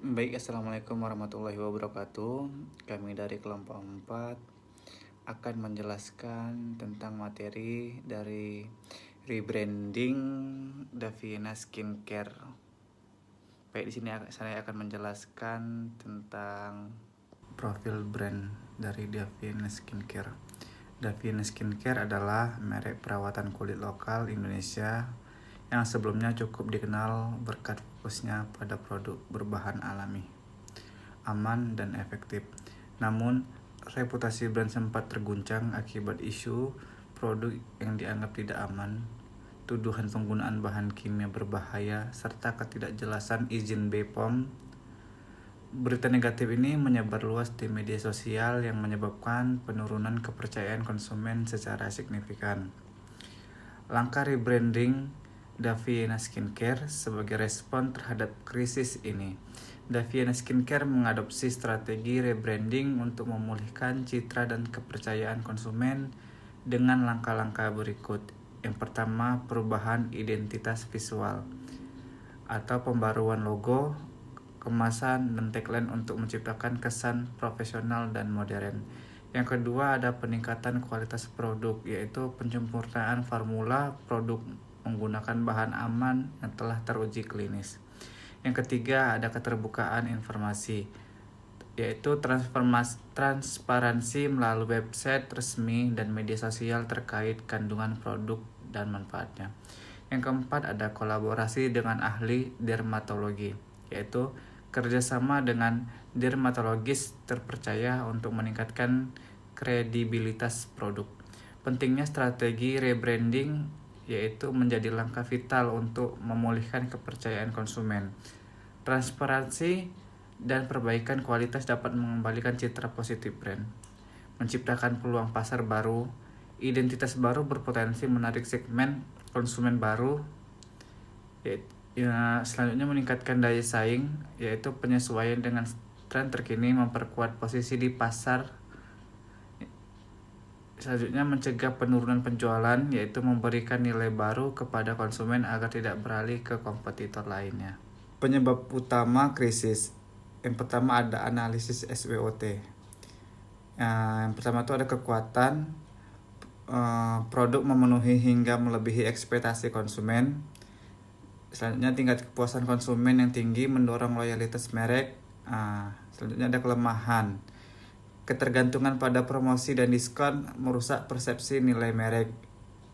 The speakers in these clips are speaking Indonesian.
Baik, Assalamualaikum warahmatullahi wabarakatuh. Kami dari kelompok 4 akan menjelaskan tentang materi dari rebranding Davina Skincare. Baik, di sini saya akan menjelaskan tentang profil brand dari Davina Skincare. Davina Skincare adalah merek perawatan kulit lokal Indonesia yang sebelumnya cukup dikenal berkat fokusnya pada produk berbahan alami, aman, dan efektif. Namun, reputasi brand sempat terguncang akibat isu produk yang dianggap tidak aman, tuduhan penggunaan bahan kimia berbahaya, serta ketidakjelasan izin BPOM. Berita negatif ini menyebar luas di media sosial yang menyebabkan penurunan kepercayaan konsumen secara signifikan. Langkah rebranding Davina Skincare sebagai respon terhadap krisis ini. Davina Skincare mengadopsi strategi rebranding untuk memulihkan citra dan kepercayaan konsumen dengan langkah-langkah berikut. Yang pertama, perubahan identitas visual atau pembaruan logo, kemasan, dan tagline untuk menciptakan kesan profesional dan modern. Yang kedua, ada peningkatan kualitas produk, yaitu penyempurnaan formula produk menggunakan bahan aman yang telah teruji klinis. Yang ketiga, ada keterbukaan informasi, yaitu transparansi melalui website resmi dan media sosial terkait kandungan produk dan manfaatnya. Yang keempat, ada kolaborasi dengan ahli dermatologi, yaitu kerjasama dengan dermatologis terpercaya untuk meningkatkan kredibilitas produk. Pentingnya strategi rebranding yaitu menjadi langkah vital untuk memulihkan kepercayaan konsumen. Transparansi dan perbaikan kualitas dapat mengembalikan citra positif brand, menciptakan peluang pasar baru, identitas baru berpotensi menarik segmen konsumen baru. Selanjutnya meningkatkan daya saing, yaitu penyesuaian dengan tren terkini, memperkuat posisi di pasar. Selanjutnya mencegah penurunan penjualan, yaitu memberikan nilai baru kepada konsumen agar tidak beralih ke kompetitor lainnya. Penyebab utama krisis. Yang pertama ada analisis SWOT. Yang pertama itu ada kekuatan produk memenuhi hingga melebihi ekspektasi konsumen. Selanjutnya tingkat kepuasan konsumen yang tinggi mendorong loyalitas merek. Selanjutnya ada kelemahan. Ketergantungan pada promosi dan diskon merusak persepsi nilai merek.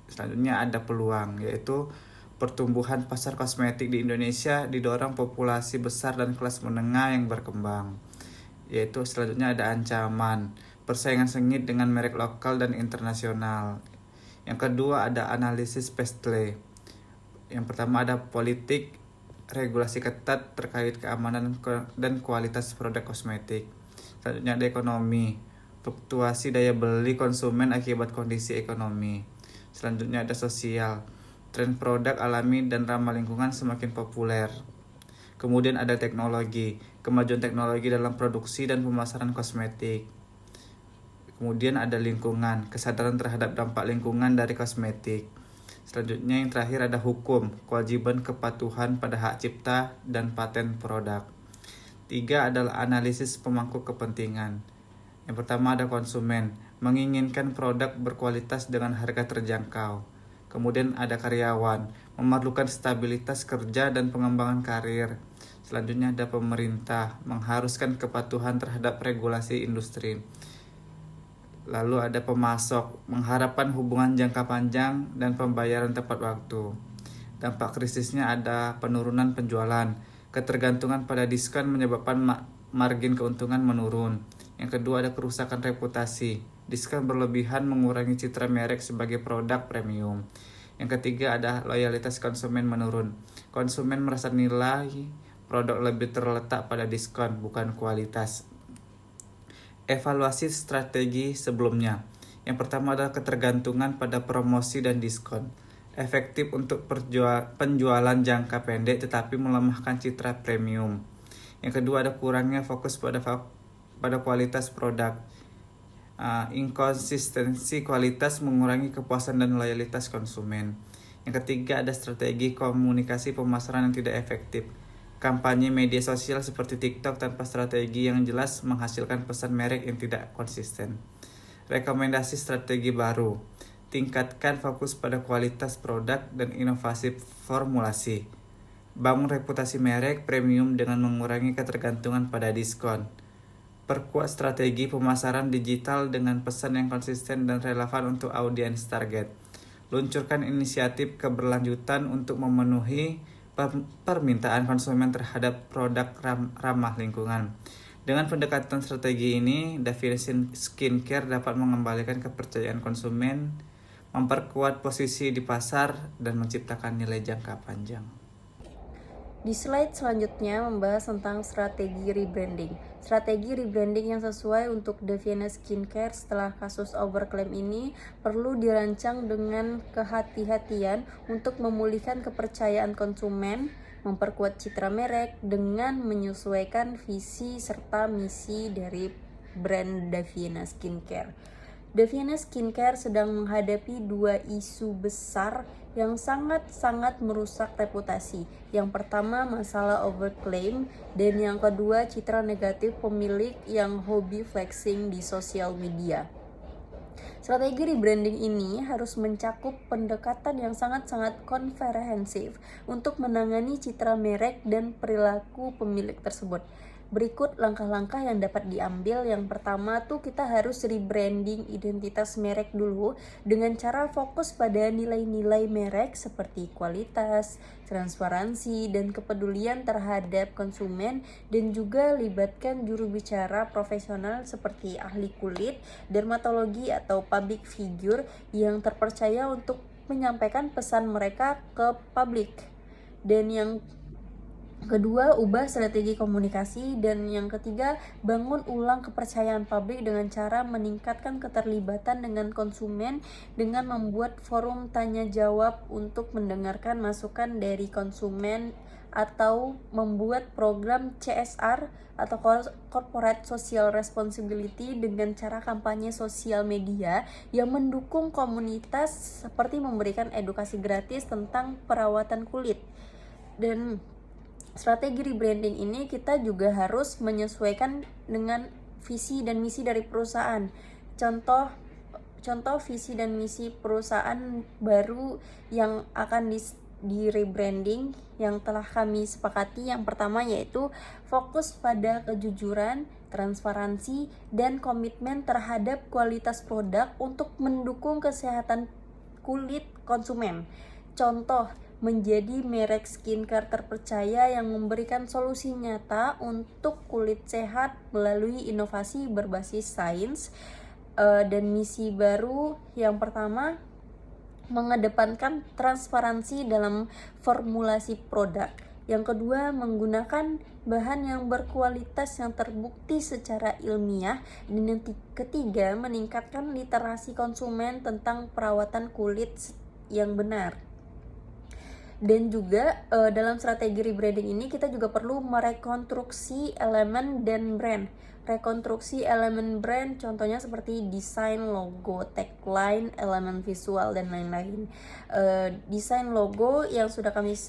Selanjutnya ada peluang, yaitu pertumbuhan pasar kosmetik di Indonesia didorong populasi besar dan kelas menengah yang berkembang. Yaitu selanjutnya ada ancaman, persaingan sengit dengan merek lokal dan internasional. Yang kedua ada analisis PESTLE. Yang pertama ada politik regulasi ketat terkait keamanan dan kualitas produk kosmetik. Selanjutnya ada ekonomi, fluktuasi daya beli konsumen akibat kondisi ekonomi. Selanjutnya ada sosial, tren produk alami dan ramah lingkungan semakin populer. Kemudian ada teknologi, kemajuan teknologi dalam produksi dan pemasaran kosmetik. Kemudian ada lingkungan, kesadaran terhadap dampak lingkungan dari kosmetik. Selanjutnya yang terakhir ada hukum, kewajiban kepatuhan pada hak cipta dan paten produk. 3 adalah analisis pemangku kepentingan. Yang pertama ada konsumen, menginginkan produk berkualitas dengan harga terjangkau. Kemudian ada karyawan, memerlukan stabilitas kerja dan pengembangan karir. Selanjutnya ada pemerintah, mengharuskan kepatuhan terhadap regulasi industri. Lalu ada pemasok, mengharapkan hubungan jangka panjang dan pembayaran tepat waktu. Dampak krisisnya ada penurunan penjualan, ketergantungan pada diskon menyebabkan margin keuntungan menurun. Yang kedua ada kerusakan reputasi, diskon berlebihan mengurangi citra merek sebagai produk premium. Yang ketiga ada loyalitas konsumen menurun, konsumen merasa nilai produk lebih terletak pada diskon bukan kualitas. Evaluasi strategi sebelumnya. Yang pertama adalah ketergantungan pada promosi dan diskon, efektif untuk penjualan jangka pendek tetapi melemahkan citra premium. Yang kedua ada kurangnya fokus pada kualitas produk. Inkonsistensi kualitas mengurangi kepuasan dan loyalitas konsumen. Yang ketiga ada strategi komunikasi pemasaran yang tidak efektif, Kampanye media sosial seperti TikTok tanpa strategi yang jelas menghasilkan pesan merek yang tidak konsisten. Rekomendasi strategi baru. Tingkatkan fokus pada kualitas produk dan inovasi formulasi. Bangun reputasi merek premium dengan mengurangi ketergantungan pada diskon. Perkuat strategi pemasaran digital dengan pesan yang konsisten dan relevan untuk audiens target. Luncurkan inisiatif keberlanjutan untuk memenuhi permintaan konsumen terhadap produk ramah lingkungan. Dengan pendekatan strategi ini, Davina Skincare dapat mengembalikan kepercayaan konsumen, memperkuat posisi di pasar, dan menciptakan nilai jangka panjang. Di slide selanjutnya membahas tentang strategi rebranding. Strategi rebranding yang sesuai untuk Davina Skincare setelah kasus overclaim ini perlu dirancang dengan kehati-hatian untuk memulihkan kepercayaan konsumen, memperkuat citra merek dengan menyesuaikan visi serta misi dari brand Davina Skincare. Davina Skincare sedang menghadapi dua isu besar yang sangat-sangat merusak reputasi. Yang pertama masalah overclaim, dan yang kedua citra negatif pemilik yang hobi flexing di sosial media. Strategi rebranding ini harus mencakup pendekatan yang sangat-sangat komprehensif untuk menangani citra merek dan perilaku pemilik tersebut. Berikut langkah-langkah yang dapat diambil. Yang pertama tuh kita harus rebranding identitas merek dulu dengan cara fokus pada nilai-nilai merek seperti kualitas, transparansi, dan kepedulian terhadap konsumen, dan juga libatkan juru bicara profesional seperti ahli kulit, dermatologi, atau public figure yang terpercaya untuk menyampaikan pesan mereka ke publik. Dan yang kedua, ubah strategi komunikasi. Dan yang ketiga, bangun ulang kepercayaan publik dengan cara meningkatkan keterlibatan dengan konsumen dengan membuat forum tanya jawab untuk mendengarkan masukan dari konsumen, atau membuat program CSR atau Corporate Social Responsibility dengan cara kampanye sosial media yang mendukung komunitas seperti memberikan edukasi gratis tentang perawatan kulit. Dan strategi rebranding ini kita juga harus menyesuaikan dengan visi dan misi dari perusahaan. Contoh visi dan misi perusahaan baru yang akan di rebranding yang telah kami sepakati. Yang pertama yaitu fokus pada kejujuran, transparansi, dan komitmen terhadap kualitas produk untuk mendukung kesehatan kulit konsumen. Contoh, menjadi merek skincare terpercaya yang memberikan solusi nyata untuk kulit sehat melalui inovasi berbasis sains. Dan misi baru yang pertama, mengedepankan transparansi dalam formulasi produk. Yang kedua, menggunakan bahan yang berkualitas yang terbukti secara ilmiah. Dan yang ketiga, meningkatkan literasi konsumen tentang perawatan kulit yang benar. Dan juga dalam strategi rebranding ini kita juga perlu merekonstruksi elemen dan brand. Rekonstruksi elemen brand contohnya seperti desain logo, tagline, elemen visual, dan lain-lain. Desain logo yang sudah kami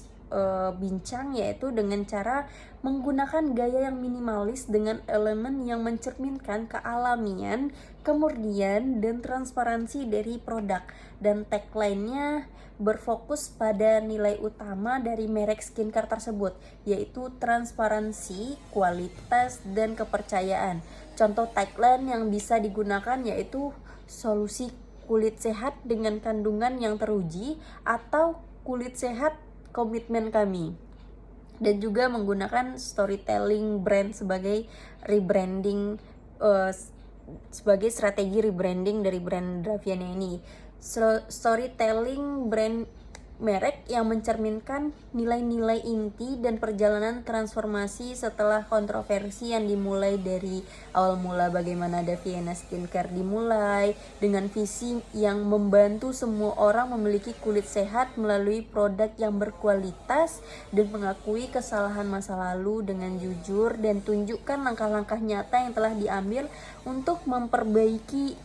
bincang yaitu dengan cara menggunakan gaya yang minimalis dengan elemen yang mencerminkan kealamian, kemurnian, dan transparansi dari produk. Dan tagline-nya berfokus pada nilai utama dari merek skincare tersebut, yaitu transparansi, kualitas, dan kepercayaan. Contoh tagline yang bisa digunakan yaitu solusi kulit sehat dengan kandungan yang teruji, atau kulit sehat komitmen kami. Dan juga menggunakan storytelling brand sebagai rebranding, sebagai strategi rebranding dari brand Davina ini. Storytelling brand merek yang mencerminkan nilai-nilai inti dan perjalanan transformasi setelah kontroversi yang dimulai dari awal mula. Bagaimana Davina Skincare dimulai dengan visi yang membantu semua orang memiliki kulit sehat melalui produk yang berkualitas, dan mengakui kesalahan masa lalu dengan jujur, dan tunjukkan langkah-langkah nyata yang telah diambil untuk memperbaiki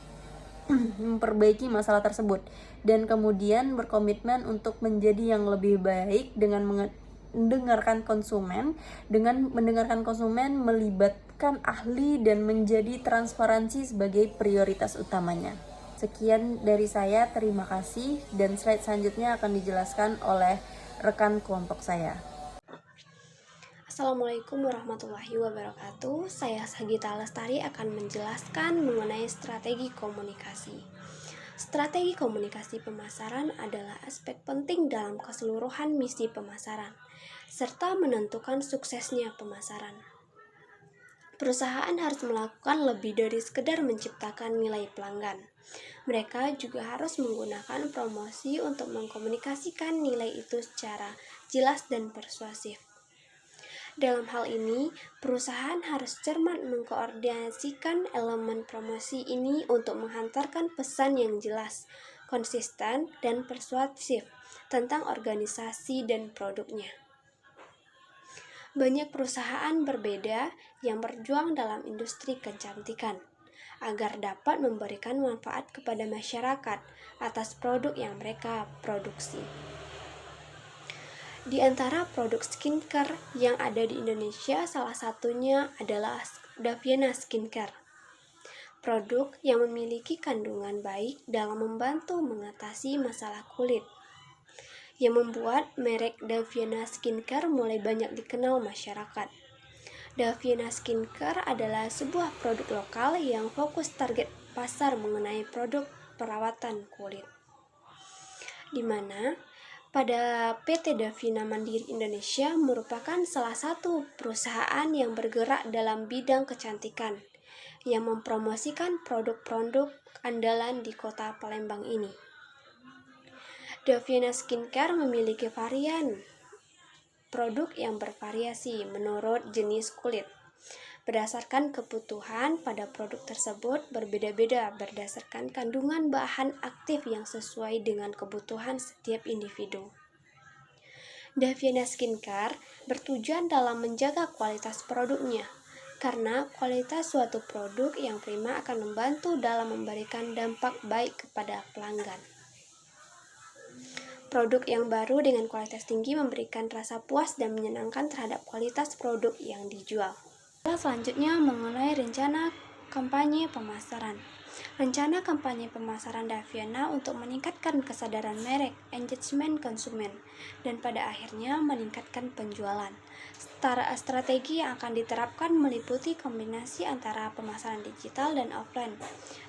masalah tersebut, dan kemudian berkomitmen untuk menjadi yang lebih baik dengan mendengarkan konsumen. Dengan mendengarkan konsumen, melibatkan ahli dan menjadi transparansi sebagai prioritas utamanya. Sekian dari saya, terima kasih, dan slide selanjutnya akan dijelaskan oleh rekan kelompok saya. Assalamualaikum warahmatullahi wabarakatuh. Saya Sagita Lestari akan menjelaskan mengenai strategi komunikasi. Strategi komunikasi pemasaran adalah aspek penting dalam keseluruhan misi pemasaran, serta menentukan suksesnya pemasaran. Perusahaan harus melakukan lebih dari sekedar menciptakan nilai pelanggan. Mereka juga harus menggunakan promosi untuk mengkomunikasikan nilai itu secara jelas dan persuasif. Dalam hal ini, perusahaan harus cermat mengkoordinasikan elemen promosi ini untuk menghantarkan pesan yang jelas, konsisten, dan persuasif tentang organisasi dan produknya. Banyak perusahaan berbeda yang berjuang dalam industri kecantikan agar dapat memberikan manfaat kepada masyarakat atas produk yang mereka produksi. Di antara produk skincare yang ada di Indonesia, salah satunya adalah Daviana Skincare. Produk yang memiliki kandungan baik dalam membantu mengatasi masalah kulit, yang membuat merek Daviana Skincare mulai banyak dikenal masyarakat. Daviana Skincare adalah sebuah produk lokal yang fokus target pasar mengenai produk perawatan kulit, di mana pada PT Davina Mandiri Indonesia merupakan salah satu perusahaan yang bergerak dalam bidang kecantikan yang mempromosikan produk-produk andalan di kota Palembang ini. Davina Skincare memiliki varian produk yang bervariasi menurut jenis kulit. Berdasarkan kebutuhan pada produk tersebut berbeda-beda berdasarkan kandungan bahan aktif yang sesuai dengan kebutuhan setiap individu. Daviana Skincare bertujuan dalam menjaga kualitas produknya, karena kualitas suatu produk yang prima akan membantu dalam memberikan dampak baik kepada pelanggan. Produk yang baru dengan kualitas tinggi memberikan rasa puas dan menyenangkan terhadap kualitas produk yang dijual. Selanjutnya mengenai rencana kampanye pemasaran. Rencana kampanye pemasaran Daviana untuk meningkatkan kesadaran merek, engagement konsumen, dan pada akhirnya meningkatkan penjualan. Strategi yang akan diterapkan meliputi kombinasi antara pemasaran digital dan offline.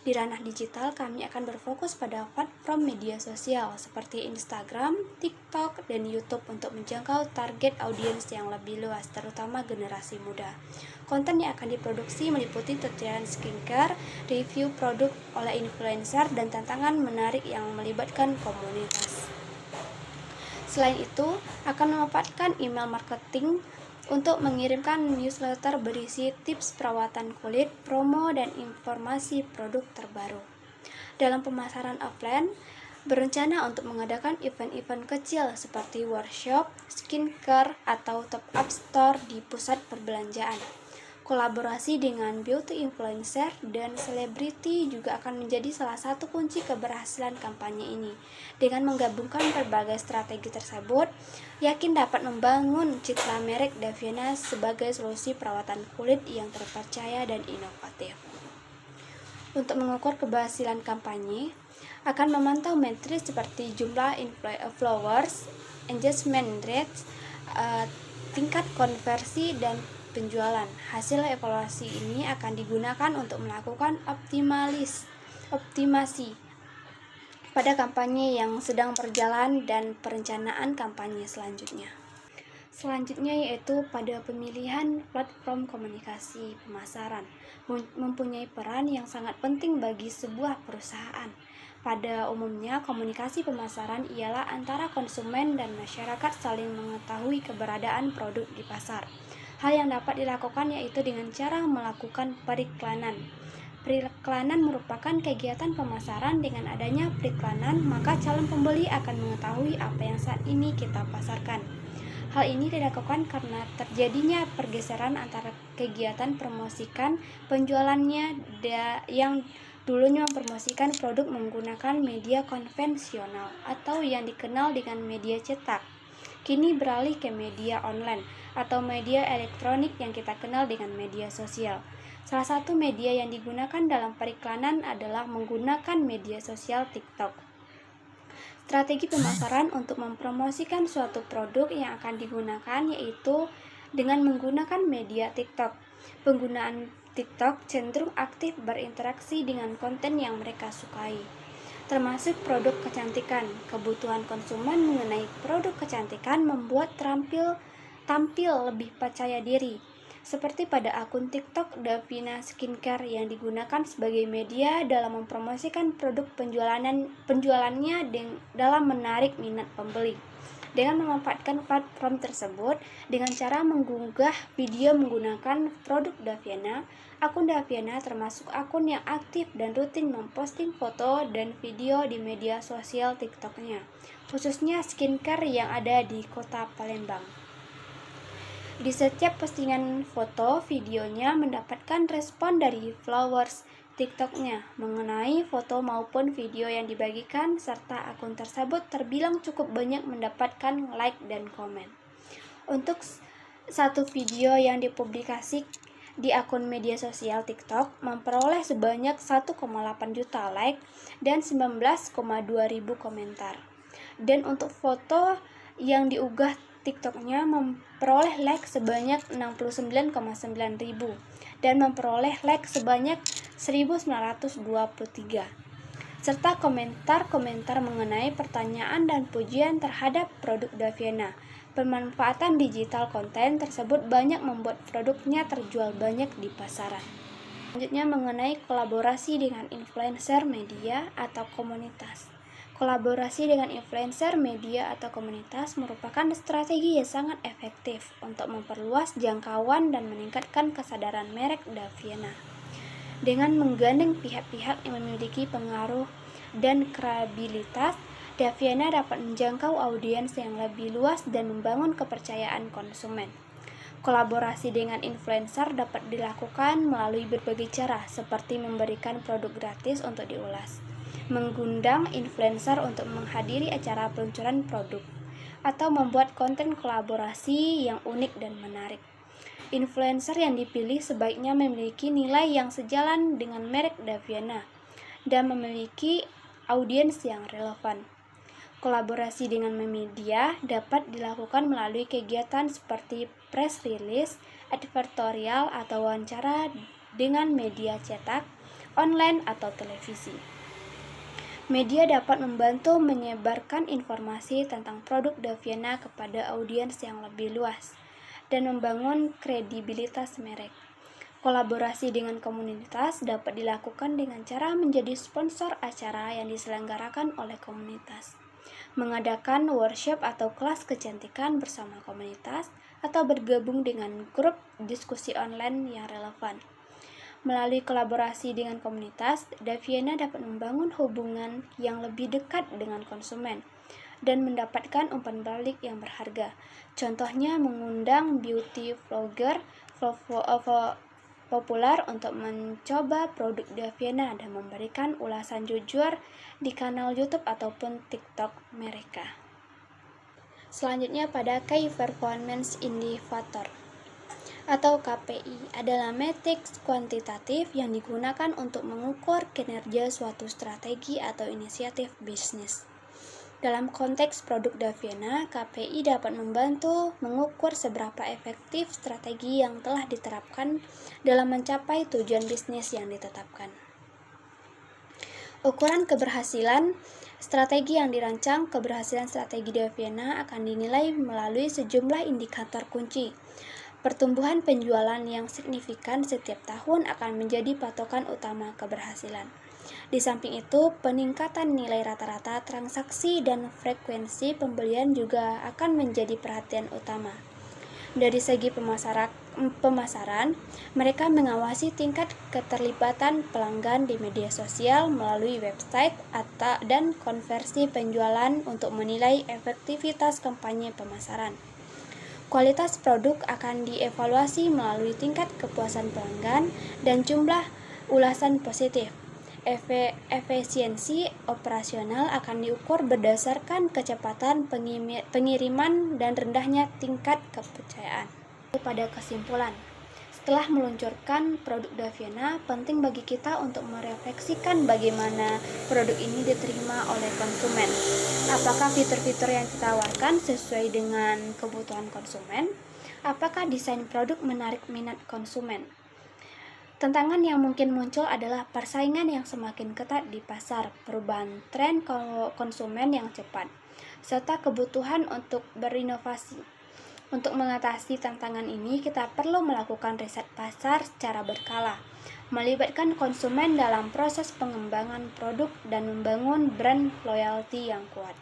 Di ranah digital, kami akan berfokus pada platform media sosial seperti Instagram, TikTok, dan YouTube untuk menjangkau target audiens yang lebih luas, terutama generasi muda. Konten yang akan diproduksi meliputi tutorial skincare, review produk oleh influencer, dan tantangan menarik yang melibatkan komunitas. Selain itu, akan memanfaatkan email marketing untuk mengirimkan newsletter berisi tips perawatan kulit, promo, dan informasi produk terbaru. Dalam pemasaran offline, berencana untuk mengadakan event-event kecil seperti workshop, skincare, atau top-up store di pusat perbelanjaan. Kolaborasi dengan beauty influencer dan selebriti juga akan menjadi salah satu kunci keberhasilan kampanye ini. Dengan menggabungkan berbagai strategi tersebut, yakin dapat membangun citra merek Daviana sebagai solusi perawatan kulit yang terpercaya dan inovatif. Untuk mengukur keberhasilan kampanye, akan memantau metrik seperti jumlah followers, engagement rate, tingkat konversi, dan penjualan. Hasil evaluasi ini akan digunakan untuk melakukan optimasi pada kampanye yang sedang berjalan dan perencanaan kampanye selanjutnya. Selanjutnya yaitu pada pemilihan platform komunikasi pemasaran mempunyai peran yang sangat penting bagi sebuah perusahaan. Pada umumnya, komunikasi pemasaran ialah antara konsumen dan masyarakat saling mengetahui keberadaan produk di pasar. Hal yang dapat dilakukan yaitu dengan cara melakukan periklanan. Periklanan merupakan kegiatan pemasaran. Dengan adanya periklanan, maka calon pembeli akan mengetahui apa yang saat ini kita pasarkan. Hal ini dilakukan karena terjadinya pergeseran antara kegiatan promosikan penjualannya yang dulunya mempromosikan produk menggunakan media konvensional atau yang dikenal dengan media cetak, kini beralih ke media online atau media elektronik yang kita kenal dengan media sosial. Salah satu media yang digunakan dalam periklanan adalah menggunakan media sosial TikTok. Strategi pemasaran untuk mempromosikan suatu produk yang akan digunakan yaitu dengan menggunakan media TikTok. Penggunaan TikTok cenderung aktif berinteraksi dengan konten yang mereka sukai, termasuk produk kecantikan. Kebutuhan konsumen mengenai produk kecantikan membuat tampil lebih percaya diri. Seperti pada akun TikTok Davina Skincare yang digunakan sebagai media dalam mempromosikan produk penjualannya dalam menarik minat pembeli. Dengan memanfaatkan platform tersebut dengan cara mengunggah video menggunakan produk Daviana, akun Daviana termasuk akun yang aktif dan rutin memposting foto dan video di media sosial TikToknya, khususnya skincare yang ada di kota Palembang. Di setiap postingan foto, videonya mendapatkan respon dari followers TikToknya mengenai foto maupun video yang dibagikan, serta akun tersebut terbilang cukup banyak mendapatkan like dan komen. Untuk satu video yang dipublikasi di akun media sosial TikTok memperoleh sebanyak 1,8 juta like dan 19,2 ribu komentar. Dan untuk foto yang diunggah TikToknya memperoleh like sebanyak 69,9 ribu dan memperoleh like sebanyak 1923, serta komentar-komentar mengenai pertanyaan dan pujian terhadap produk Daviana. Pemanfaatan digital konten tersebut banyak membuat produknya terjual banyak di pasaran. Selanjutnya mengenai kolaborasi dengan influencer media atau komunitas. Kolaborasi dengan influencer media atau komunitas merupakan strategi yang sangat efektif untuk memperluas jangkauan dan meningkatkan kesadaran merek Daviana. Dengan menggandeng pihak-pihak yang memiliki pengaruh dan kredibilitas, Daviana dapat menjangkau audiens yang lebih luas dan membangun kepercayaan konsumen. Kolaborasi dengan influencer dapat dilakukan melalui berbagai cara, seperti memberikan produk gratis untuk diulas, mengundang influencer untuk menghadiri acara peluncuran produk, atau membuat konten kolaborasi yang unik dan menarik. Influencer yang dipilih sebaiknya memiliki nilai yang sejalan dengan merek Daviana dan memiliki audiens yang relevan. Kolaborasi dengan media dapat dilakukan melalui kegiatan seperti press release, advertorial, atau wawancara dengan media cetak, online, atau televisi. Media dapat membantu menyebarkan informasi tentang produk Daviana kepada audiens yang lebih luas dan membangun kredibilitas merek. Kolaborasi dengan komunitas dapat dilakukan dengan cara menjadi sponsor acara yang diselenggarakan oleh komunitas, mengadakan workshop atau kelas kecantikan bersama komunitas, atau bergabung dengan grup diskusi online yang relevan. Melalui kolaborasi dengan komunitas, Daviana dapat membangun hubungan yang lebih dekat dengan konsumen dan mendapatkan umpan balik yang berharga. Contohnya mengundang beauty vlogger populer untuk mencoba produk Daviana dan memberikan ulasan jujur di kanal YouTube ataupun TikTok mereka. Selanjutnya pada Key Performance Indicator atau KPI adalah metrik kuantitatif yang digunakan untuk mengukur kinerja suatu strategi atau inisiatif bisnis. Dalam konteks produk Daviana, KPI dapat membantu mengukur seberapa efektif strategi yang telah diterapkan dalam mencapai tujuan bisnis yang ditetapkan. Ukuran keberhasilan strategi yang dirancang. Keberhasilan strategi Daviana akan dinilai melalui sejumlah indikator kunci. Pertumbuhan penjualan yang signifikan setiap tahun akan menjadi patokan utama keberhasilan. Di samping itu, peningkatan nilai rata-rata transaksi dan frekuensi pembelian juga akan menjadi perhatian utama. Dari segi pemasaran, mereka mengawasi tingkat keterlibatan pelanggan di media sosial melalui website dan konversi penjualan untuk menilai efektivitas kampanye pemasaran. Kualitas produk akan dievaluasi melalui tingkat kepuasan pelanggan dan jumlah ulasan positif. Efisiensi operasional akan diukur berdasarkan kecepatan pengiriman dan rendahnya tingkat kepercayaan. Pada kesimpulan, setelah meluncurkan produk Daviana, penting bagi kita untuk merefleksikan bagaimana produk ini diterima oleh konsumen. Apakah fitur-fitur yang ditawarkan sesuai dengan kebutuhan konsumen? Apakah desain produk menarik minat konsumen? Tantangan yang mungkin muncul adalah persaingan yang semakin ketat di pasar, perubahan tren konsumen yang cepat, serta kebutuhan untuk berinovasi. Untuk mengatasi tantangan ini, kita perlu melakukan riset pasar secara berkala, melibatkan konsumen dalam proses pengembangan produk, dan membangun brand loyalty yang kuat.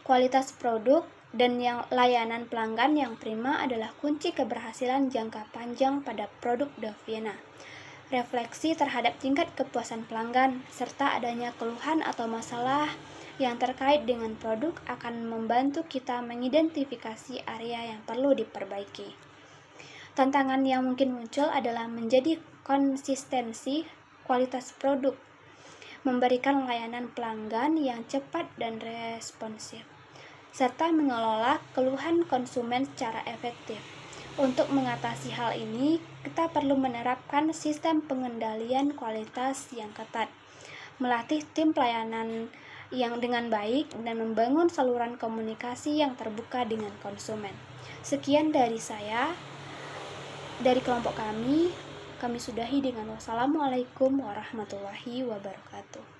Kualitas produk dan layanan pelanggan yang prima adalah kunci keberhasilan jangka panjang pada produk Daviana. Refleksi terhadap tingkat kepuasan pelanggan, serta adanya keluhan atau masalah yang terkait dengan produk akan membantu kita mengidentifikasi area yang perlu diperbaiki. Tantangan yang mungkin muncul adalah menjadi konsistensi kualitas produk, memberikan layanan pelanggan yang cepat dan responsif, serta mengelola keluhan konsumen secara efektif. Untuk mengatasi hal ini, kita perlu menerapkan sistem pengendalian kualitas yang ketat, melatih tim pelayanan yang dengan baik, dan membangun saluran komunikasi yang terbuka dengan konsumen. Sekian dari saya, dari kelompok kami sudahi dengan wassalamualaikum warahmatullahi wabarakatuh.